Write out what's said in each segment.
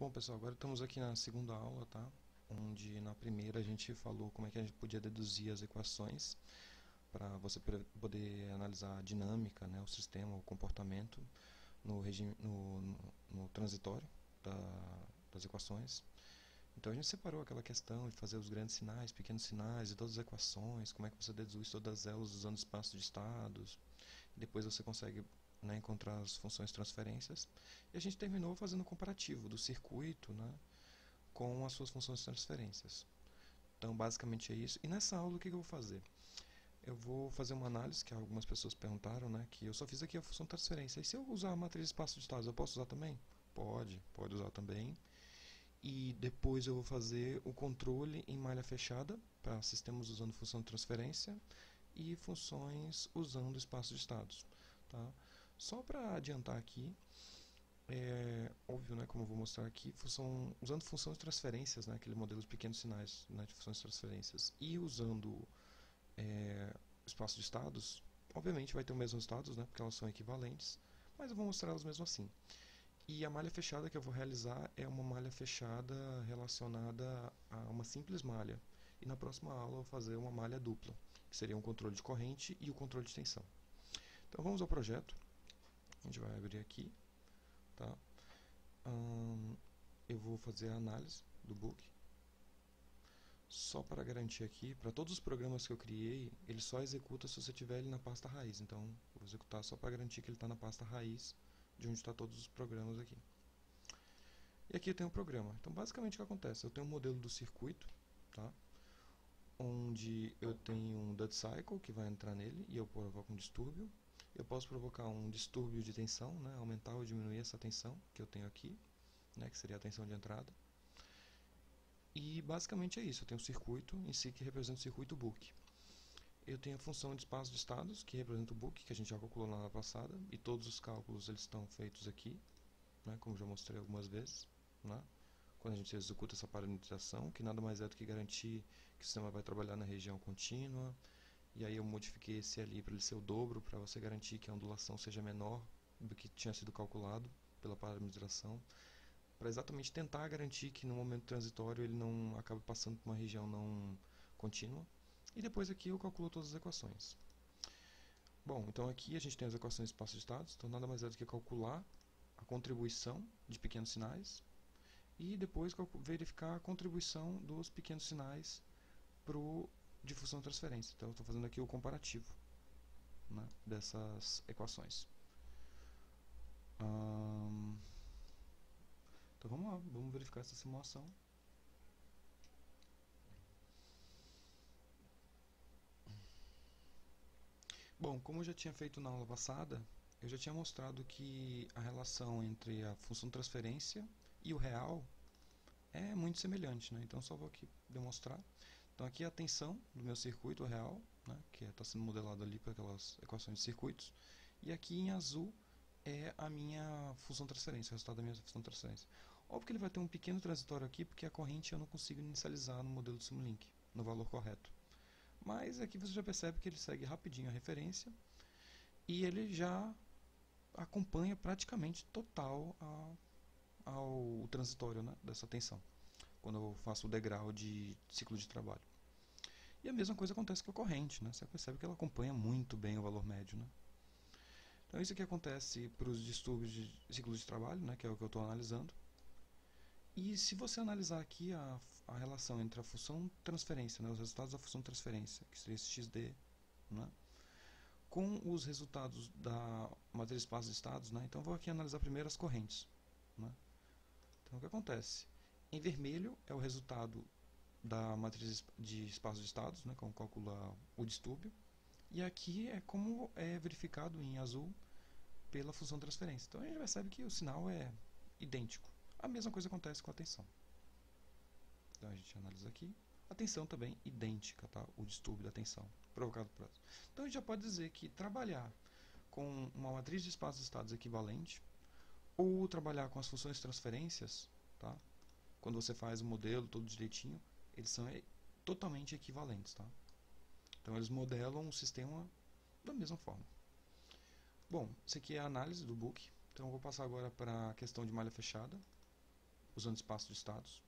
Bom, pessoal, agora estamos aqui na segunda aula, tá? Onde na primeira a gente falou como é que a gente podia deduzir as equações para você poder analisar a dinâmica, né, o sistema, o comportamento no regime, no transitório das equações. Então a gente separou aquela questão de fazer os grandes sinais, pequenos sinais e todas as equações, como é que você deduz todas elas usando espaço de estados. Depois você consegue, né, encontrar as funções transferências. E a gente terminou fazendo um comparativo do circuito, né, com as suas funções de transferências. Então, basicamente é isso. E nessa aula, o que eu vou fazer? Eu vou fazer uma análise, que algumas pessoas perguntaram, né, que eu só fiz aqui a função de transferência. E se eu usar a matriz de espaço de estados, eu posso usar também? Pode usar também. E depois eu vou fazer o controle em malha fechada, para sistemas usando função de transferência e funções usando espaço de estados. Tá? Só para adiantar aqui, é óbvio, né, como eu vou mostrar aqui, usando funções de transferências, né, aquele modelo de pequenos sinais, né, de funções de transferências, e usando espaço de estados, obviamente vai ter os mesmos estados, né, porque elas são equivalentes, mas eu vou mostrar elas mesmo assim. E a malha fechada que eu vou realizar é uma malha fechada relacionada a uma simples malha. E na próxima aula eu vou fazer uma malha dupla, que seria um controle de corrente e o controle de tensão. Então vamos ao projeto. A gente vai abrir aqui, tá? Eu vou fazer a análise do book. Só para garantir aqui, para todos os programas que eu criei, ele só executa se você tiver ele na pasta raiz. Então, eu vou executar só para garantir que ele está na pasta raiz, de onde está todos os programas aqui. E aqui eu tenho o programa. Então, basicamente o que acontece? Eu tenho um modelo do circuito, tá? Onde eu tenho um duty cycle que vai entrar nele e eu provoco um distúrbio. Eu posso provocar um distúrbio de tensão, né? Aumentar ou diminuir essa tensão que eu tenho aqui, né? Que seria a tensão de entrada. E basicamente é isso. Eu tenho o circuito em si que representa o circuito book. Eu tenho a função de espaço de estados que representa o book, que a gente já calculou na aula passada, e todos os cálculos eles estão feitos aqui, né? Como já mostrei algumas vezes, né? Quando a gente executa essa parametrização, que nada mais é do que garantir que o sistema vai trabalhar na região contínua, e aí eu modifiquei esse ali para ele ser o dobro, para você garantir que a ondulação seja menor do que tinha sido calculado pela parametrização, para exatamente tentar garantir que no momento transitório ele não acabe passando por uma região não contínua. E depois aqui eu calculo todas as equações. Bom, então aqui a gente tem as equações de espaço de estados, então nada mais é do que calcular a contribuição de pequenos sinais e depois verificar a contribuição dos pequenos sinais para o de função de transferência. Então eu estou fazendo aqui o comparativo, né, dessas equações. Então vamos lá, vamos verificar essa simulação. Bom, como eu já tinha feito na aula passada, eu já tinha mostrado que a relação entre a função de transferência e o real é muito semelhante, né? Então só vou aqui demonstrar. Então aqui é a tensão do meu circuito real, né? Que está sendo modelado ali por aquelas equações de circuitos. E aqui em azul é a minha função de transferência, o resultado da minha função de transferência. Óbvio que ele vai ter um pequeno transitório aqui, porque a corrente eu não consigo inicializar no modelo de Simulink, no valor correto. Mas aqui você já percebe que ele segue rapidinho a referência e ele já acompanha praticamente total ao transitório, né, dessa tensão, quando eu faço o degrau de ciclo de trabalho. E a mesma coisa acontece com a corrente, né? Você percebe que ela acompanha muito bem o valor médio, né? Então isso aqui acontece para os distúrbios de ciclo de trabalho, né, que é o que eu estou analisando. E se você analisar aqui a relação entre a função transferência, né, os resultados da função transferência, que seria esse XD, né, com os resultados da matriz espaço de estados, né, então eu vou aqui analisar primeiro as correntes. Né. Então o que acontece? Em vermelho é o resultado da matriz de espaço de estados, né, como calcula o distúrbio. E aqui é como é verificado em azul pela função de transferência. Então a gente percebe que o sinal é idêntico. A mesma coisa acontece com a tensão. Então a gente analisa aqui. A tensão também idêntica, tá? O distúrbio da tensão provocado por ela. Então a gente já pode dizer que trabalhar com uma matriz de espaços de estados equivalente ou trabalhar com as funções de transferências, tá? Quando você faz o modelo todo direitinho, eles são totalmente equivalentes, tá? Então eles modelam o sistema da mesma forma. Bom, isso aqui é a análise do book. Então eu vou passar agora para a questão de malha fechada. usando espaço de estados.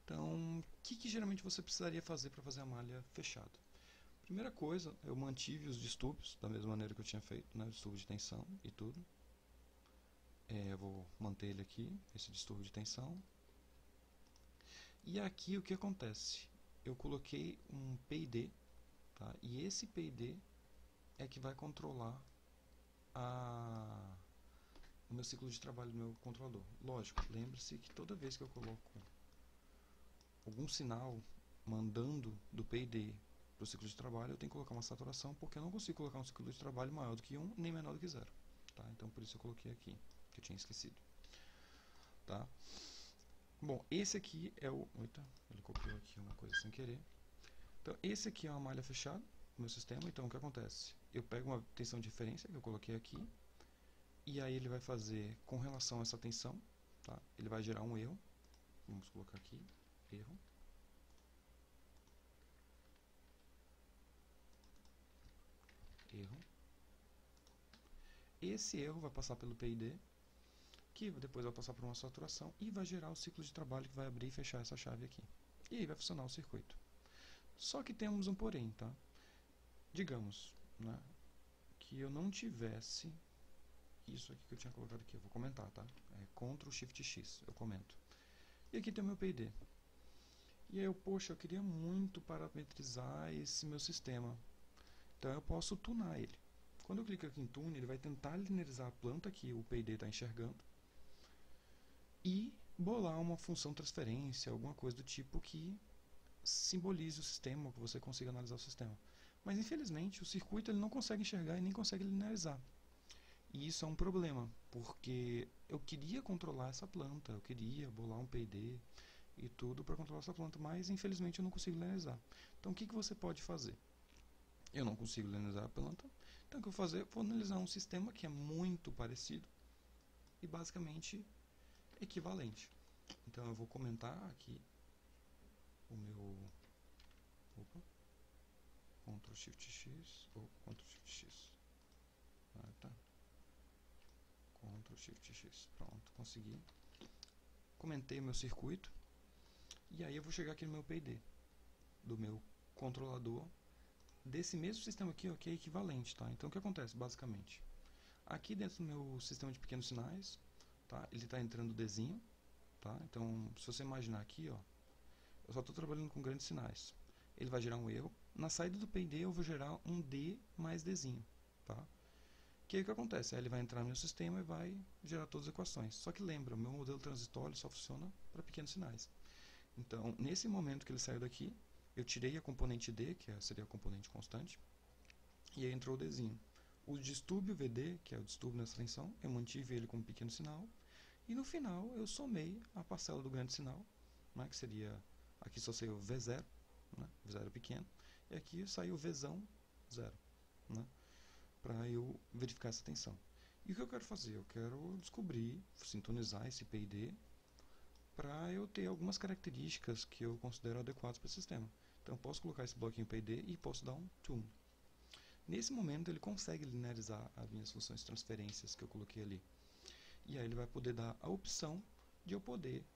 Então, o que geralmente você precisaria fazer para fazer a malha fechada? Primeira coisa, eu mantive os distúrbios da mesma maneira que eu tinha feito, né, o distúrbio de tensão e tudo. Eu vou manter ele aqui, esse distúrbio de tensão. E aqui o que acontece? Eu coloquei um PID, tá? E esse PID é que vai controlar o meu ciclo de trabalho do meu controlador. Lógico, lembre-se que toda vez que eu coloco algum sinal mandando do PID para o ciclo de trabalho, eu tenho que colocar uma saturação, porque eu não consigo colocar um ciclo de trabalho maior do que 1, nem menor do que 0. Tá? Então, por isso eu coloquei aqui, que eu tinha esquecido. Tá? Bom, esse aqui é o... Eita, ele copiou aqui uma coisa sem querer. Então, esse aqui é uma malha fechada no meu sistema. Então, o que acontece? Eu pego uma tensão de referência, que eu coloquei aqui, e aí ele vai fazer, com relação a essa tensão, tá? Ele vai gerar um erro. Vamos colocar aqui, erro. Erro. Esse erro vai passar pelo PID, que depois vai passar por uma saturação e vai gerar o ciclo de trabalho que vai abrir e fechar essa chave aqui. E aí vai funcionar o circuito. Só que temos um porém, tá? Digamos, né, que eu não tivesse isso aqui que eu tinha colocado aqui, eu vou comentar, tá? É Ctrl Shift X, eu comento. E aqui tem o meu PID. E aí poxa, eu queria muito parametrizar esse meu sistema. Então eu posso tunar ele. Quando eu clico aqui em Tune, ele vai tentar linearizar a planta que o PID está enxergando e bolar uma função transferência, alguma coisa do tipo que simbolize o sistema, que você consiga analisar o sistema. Mas infelizmente o circuito ele não consegue enxergar e nem consegue linearizar. E isso é um problema, porque eu queria controlar essa planta, eu queria bolar um PID e tudo para controlar essa planta, mas infelizmente eu não consigo linearizar. Então o que você pode fazer? Eu não consigo linearizar a planta, então o que eu vou fazer? Vou analisar um sistema que é muito parecido e basicamente equivalente. Então eu vou comentar aqui o meu... Opa, Ctrl Shift X ou Ctrl Shift X. Tá. Ctrl Shift X. Pronto, consegui. Comentei o meu circuito. E aí eu vou chegar aqui no meu PID do meu controlador desse mesmo sistema aqui, ó, que é equivalente, tá? Então o que acontece basicamente? Aqui dentro do meu sistema de pequenos sinais, tá? Ele está entrando o Dzinho, tá? Então se você imaginar aqui, ó, eu só estou trabalhando com grandes sinais. Ele vai gerar um erro. Na saída do PID eu vou gerar um D mais Dzinho, tá? Que aí o que acontece? Aí ele vai entrar no meu sistema e vai gerar todas as equações. Só que lembra, o meu modelo transitório só funciona para pequenos sinais. Então, nesse momento que ele saiu daqui, eu tirei a componente D, que seria a componente constante, e aí entrou o Dzinho. O distúrbio VD, que é o distúrbio nessa tensão, eu mantive ele como pequeno sinal, e no final eu somei a parcela do grande sinal, né, que seria, aqui só saiu V0, né, V0 pequeno, e aqui saiu Vzão 0, né, para eu verificar essa tensão. E o que eu quero fazer? Eu quero descobrir, sintonizar esse PID, para eu ter algumas características que eu considero adequadas para o sistema. Então eu posso colocar esse bloquinho PID e posso dar um tune. Nesse momento ele consegue linearizar as minhas funções de transferências que eu coloquei ali. E aí ele vai poder dar a opção de eu poder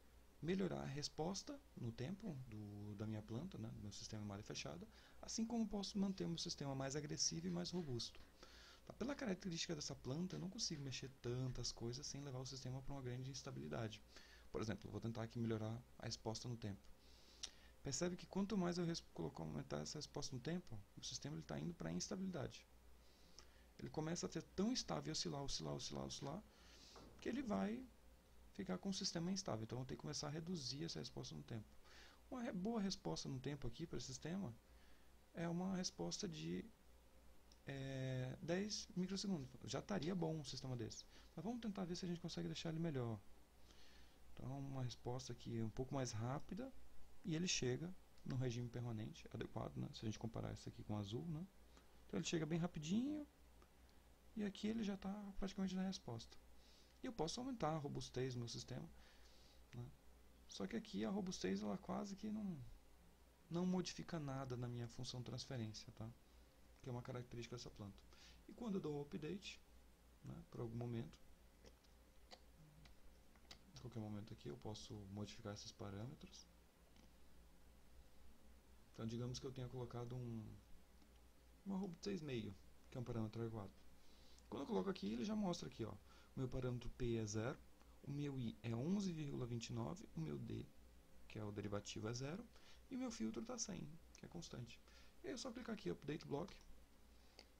melhorar a resposta no tempo da minha planta, né, do meu sistema malha fechada, assim como posso manter o meu sistema mais agressivo e mais robusto. Tá? Pela característica dessa planta, eu não consigo mexer tantas coisas sem levar o sistema para uma grande instabilidade. Por exemplo, vou tentar aqui melhorar a resposta no tempo. Percebe que quanto mais eu aumentar essa resposta no tempo, o sistema está indo para a instabilidade. Ele começa a ser tão instável, oscilar, que ele vai ficar com o sistema instável. Então eu tenho que começar a reduzir essa resposta no tempo. Uma boa resposta no tempo aqui para esse sistema é uma resposta de 10 microsegundos. Já estaria bom um sistema desse. Mas vamos tentar ver se a gente consegue deixar ele melhor. Então, uma resposta aqui um pouco mais rápida e ele chega no regime permanente adequado, né? Se a gente comparar isso aqui com o azul, né? Então ele chega bem rapidinho e aqui ele já está praticamente na resposta. E eu posso aumentar a robustez do meu sistema, né? Só que aqui a robustez ela quase que não modifica nada na minha função transferência, tá? Que é uma característica dessa planta. E quando eu dou um update, né, por algum momento, vou qualquer momento aqui eu posso modificar esses parâmetros. Então digamos que eu tenha colocado uma arroba de 6,5, que é um parâmetro adequado. Quando eu coloco aqui, ele já mostra aqui, ó, o meu parâmetro P é 0, o meu I é 11,29, o meu D, que é o derivativo, é 0, e o meu filtro está 100, que é constante. E aí é só clicar aqui, Update Block,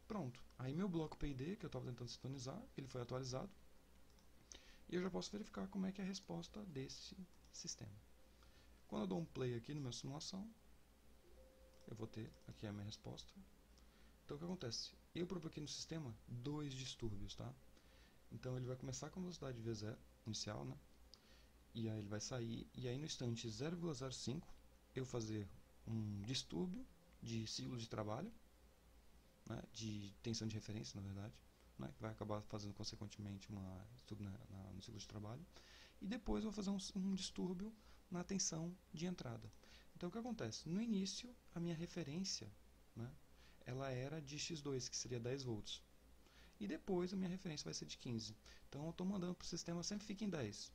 pronto. Aí meu bloco PID, que eu estava tentando sintonizar, ele foi atualizado, e eu já posso verificar como é que é a resposta desse sistema. Quando eu dou um play aqui no meu simulação, eu vou ter aqui a minha resposta. Então o que acontece? Eu provoquei no sistema 2 distúrbios, tá? Então ele vai começar com a velocidade V0 inicial, né? E aí ele vai sair, e aí no instante 0,05 eu fazer um distúrbio de ciclo de trabalho, né? De tensão de referência, na verdade, né? Que vai acabar fazendo consequentemente uma distúrbio no ciclo de trabalho. E depois eu vou fazer um distúrbio na tensão de entrada. Então o que acontece? No início, a minha referência, né, ela era de x2, que seria 10 volts. E depois a minha referência vai ser de 15. Então eu estou mandando para o sistema sempre fica em 10.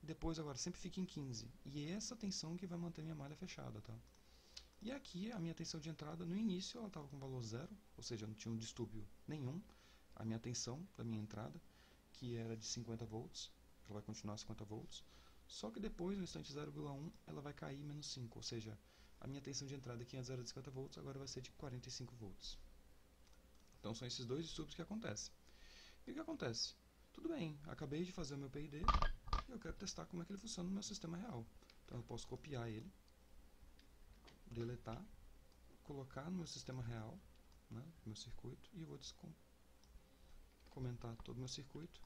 Depois agora sempre fica em 15. E é essa tensão que vai manter minha malha fechada, tá? E aqui a minha tensão de entrada no início ela estava com valor 0, ou seja, não tinha um distúrbio nenhum. A minha tensão da minha entrada, que era de 50 volts, ela vai continuar a 50 volts. Só que depois, no instante 0,1, ela vai cair menos 5, ou seja, a minha tensão de entrada que antes era de 50 volts, agora vai ser de 45 volts. Então são esses dois distúrbios que acontecem. E o que acontece? Tudo bem, acabei de fazer o meu PID e eu quero testar como é que ele funciona no meu sistema real. Então eu posso copiar ele, deletar, colocar no meu sistema real, né, no meu circuito, e eu vou comentar todo o meu circuito.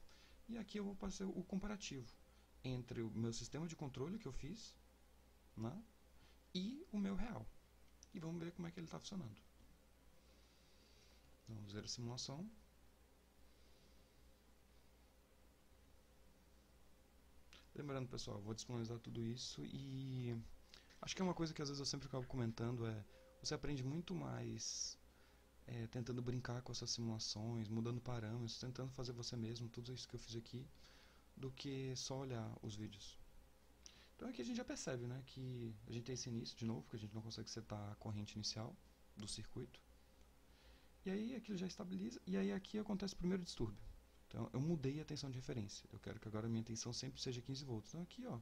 E aqui eu vou fazer o comparativo entre o meu sistema de controle que eu fiz, né, e o meu real. E vamos ver como é que ele está funcionando. Vamos ver a simulação. Lembrando, pessoal, vou disponibilizar tudo isso e acho que é uma coisa que às vezes eu sempre acabo comentando, você aprende muito mais tentando brincar com essas simulações, mudando parâmetros, tentando fazer você mesmo, tudo isso que eu fiz aqui, do que só olhar os vídeos. Então aqui a gente já percebe, né, que a gente tem esse início de novo, que a gente não consegue setar a corrente inicial do circuito. E aí aquilo já estabiliza, e aí aqui acontece o primeiro distúrbio. Então eu mudei a tensão de referência. Eu quero que agora a minha tensão sempre seja 15 volts. Então aqui, ó,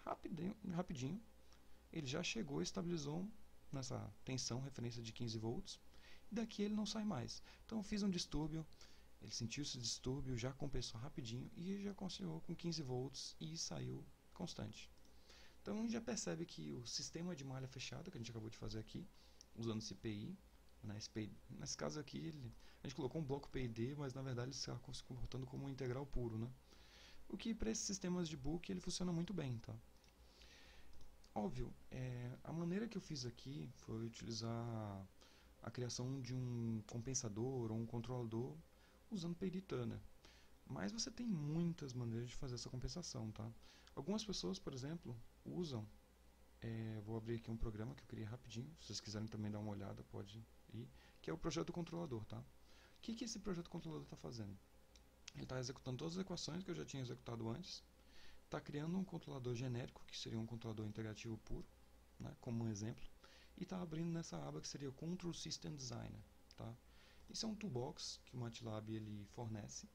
rapidinho, ele já chegou e estabilizou nessa tensão, referência de 15 volts. E daqui ele não sai mais. Então eu fiz um distúrbio, ele sentiu esse distúrbio, já compensou rapidinho e já conseguiu com 15 volts e saiu constante. Então a gente já percebe que o sistema de malha fechada que a gente acabou de fazer aqui, usando esse PI, né, nesse caso aqui a gente colocou um bloco PID, mas na verdade ele está se comportando como um integral puro, né? O que para esses sistemas de book ele funciona muito bem, tá? Óbvio, a maneira que eu fiz aqui foi utilizar a criação de um compensador ou um controlador usando PID Tuner. Mas você tem muitas maneiras de fazer essa compensação, tá? Algumas pessoas, por exemplo, usam, vou abrir aqui um programa que eu criei rapidinho, se vocês quiserem também dar uma olhada, pode ir, que é o projeto controlador, tá? O que esse projeto controlador está fazendo? Ele está executando todas as equações que eu já tinha executado antes, está criando um controlador genérico, que seria um controlador integrativo puro, né, como um exemplo, e está abrindo nessa aba que seria o Control System Designer, tá? Isso é um toolbox que o MATLAB ele fornece,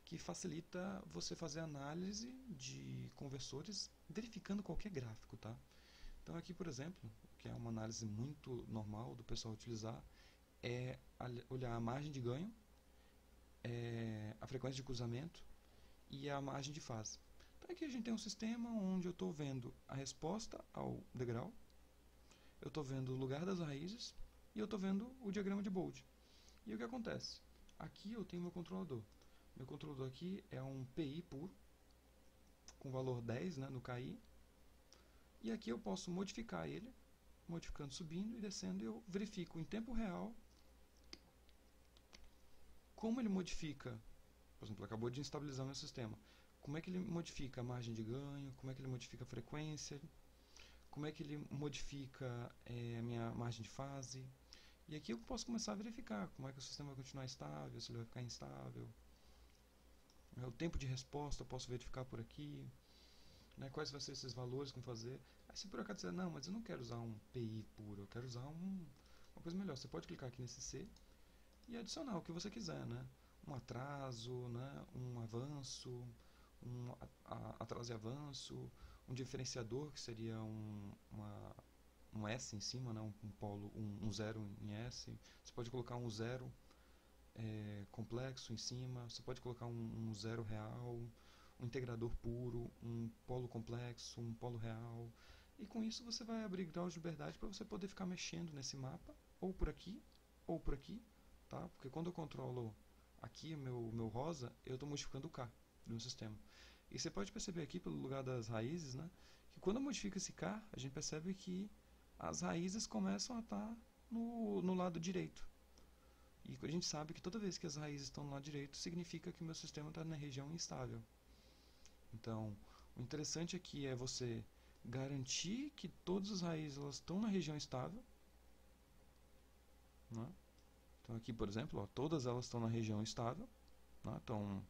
que facilita você fazer análise de conversores verificando qualquer gráfico, tá? Então aqui, por exemplo, que é uma análise muito normal do pessoal utilizar, é olhar a margem de ganho, a frequência de cruzamento e a margem de fase. Então aqui a gente tem um sistema onde eu estou vendo a resposta ao degrau, eu estou vendo o lugar das raízes e eu estou vendo o diagrama de Bode. E o que acontece? Aqui eu tenho meu controlador. Meu controlador aqui é um PI puro, com valor 10, né, no KI. E aqui eu posso modificar ele, modificando, subindo e descendo, e eu verifico em tempo real como ele modifica. Por exemplo, acabou de instabilizar o meu sistema. Como é que ele modifica a margem de ganho, como é que ele modifica a frequência, como é que ele modifica a minha margem de fase. E aqui eu posso começar a verificar como é que o sistema vai continuar estável, se ele vai ficar instável. O tempo de resposta eu posso verificar por aqui. né? Quais vão ser esses valores, como fazer. Aí se por acaso dizer, não, mas eu não quero usar um PI puro, eu quero usar uma coisa melhor. Você pode clicar aqui nesse C e adicionar o que você quiser, né? Um atraso, né? Um avanço, um atraso e avanço, um diferenciador que seria um S em cima, né? Um polo, um zero em S. Você pode colocar um zero complexo em cima, você pode colocar um zero real, um integrador puro, um polo complexo, um polo real. E com isso você vai abrir graus de liberdade para você poder ficar mexendo nesse mapa, ou por aqui, tá? Porque quando eu controlo aqui o meu rosa, eu estou modificando o K do meu sistema. E você pode perceber aqui pelo lugar das raízes, né, que quando eu modifico esse K, a gente percebe que as raízes começam a estar no lado direito. E a gente sabe que toda vez que as raízes estão no lado direito, significa que o meu sistema está na região instável. Então, o interessante aqui é você garantir que todas as raízes elas estão na região estável, né? Então aqui, por exemplo, ó, todas elas estão na região estável, né? Estão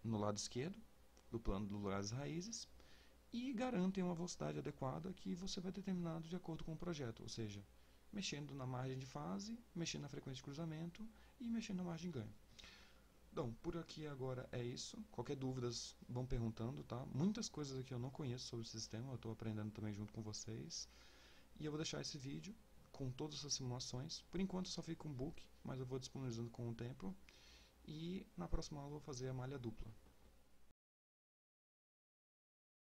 no lado esquerdo do plano do lugar das raízes e garantem uma velocidade adequada que você vai determinar de acordo com o projeto, ou seja, mexendo na margem de fase, mexendo na frequência de cruzamento e mexendo na margem de ganho. Bom, por aqui agora é isso. Qualquer dúvidas, vão perguntando, tá? Muitas coisas aqui eu não conheço sobre o sistema, eu estou aprendendo também junto com vocês. E eu vou deixar esse vídeo com todas essas simulações. Por enquanto só fica um book, mas eu vou disponibilizando com o tempo. E na próxima aula eu vou fazer a malha dupla.